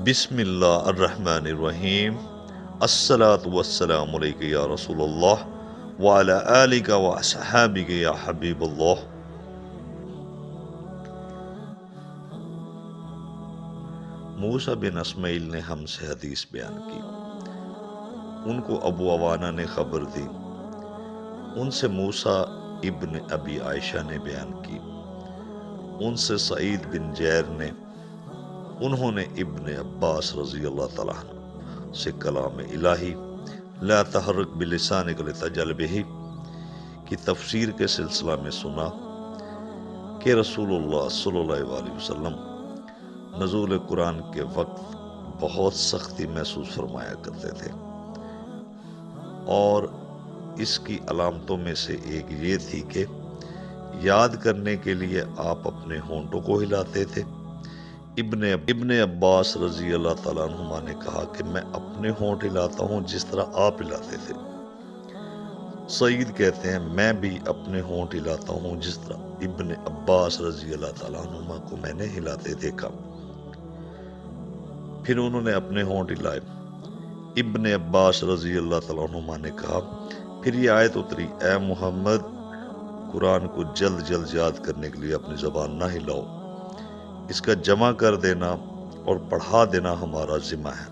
بسم اللہ الرحمن الرحیم۔ الصلاۃ والسلام علیک یا رسول اللہ وعلی آلک واصحابک یا حبیب اللہ۔ موسیٰ بن اسماعیل نے ہم سے حدیث بیان کی، ان کو ابو عوانہ نے خبر دی، ان سے موسیٰ ابن ابی عائشہ نے بیان کی، ان سے سعید بن جیر نے، انہوں نے ابن عباس رضی اللہ تعالیٰ عنہ سے کلام الہی لا تحرک بلسانک لتجل بہ کی تفسیر کے سلسلہ میں سنا کہ رسول اللہ صلی اللہ علیہ وسلم نزول قرآن کے وقت بہت سختی محسوس فرمایا کرتے تھے، اور اس کی علامتوں میں سے ایک یہ تھی کہ یاد کرنے کے لیے آپ اپنے ہونٹوں کو ہلاتے تھے۔ ابن عباس رضی اللہ تعالیٰ عنہما نے کہا کہ میں اپنے ہونٹ ہلاتا ہوں جس طرح آپ ہلاتے تھے۔ سعید کہتے ہیں میں بھی اپنے ہونٹ ہلاتا ہوں جس طرح ابن عباس رضی اللہ تعالیٰ عنہما کو میں نے ہلاتے دیکھا۔ پھر انہوں نے اپنے ہونٹ ہلائے۔ ابن عباس رضی اللہ تعالیٰ عنہما نے کہا پھر یہ آیت اتری، اے محمد قرآن کو جلد جلد یاد کرنے کے لیے اپنی زبان نہ ہلاؤ، اس کا جمع کر دینا اور پڑھا دینا ہمارا ذمہ ہے۔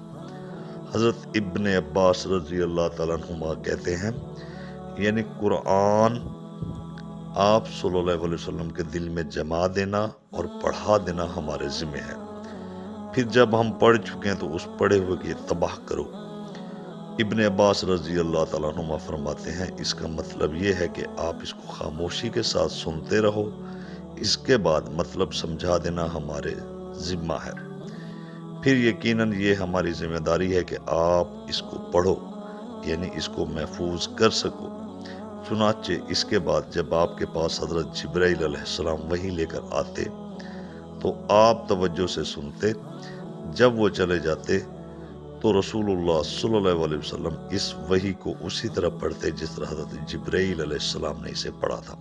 حضرت ابن عباس رضی اللہ تعالیٰ عنہما کہتے ہیں یعنی قرآن آپ صلی اللہ علیہ وسلم کے دل میں جما دینا اور پڑھا دینا ہمارے ذمہ ہے، پھر جب ہم پڑھ چکے ہیں تو اس پڑھے ہوئے کی اتباع کرو۔ ابن عباس رضی اللہ تعالیٰ عنہما فرماتے ہیں اس کا مطلب یہ ہے کہ آپ اس کو خاموشی کے ساتھ سنتے رہو، اس کے بعد مطلب سمجھا دینا ہمارے ذمہ ہے، پھر یقیناً یہ ہماری ذمہ داری ہے کہ آپ اس کو پڑھو یعنی اس کو محفوظ کر سکو۔ چنانچہ اس کے بعد جب آپ کے پاس حضرت جبرائیل علیہ السلام وحی لے کر آتے تو آپ توجہ سے سنتے، جب وہ چلے جاتے تو رسول اللہ صلی اللہ علیہ وسلم اس وحی کو اسی طرح پڑھتے جس طرح حضرت جبرائیل علیہ السلام نے اسے پڑھا تھا۔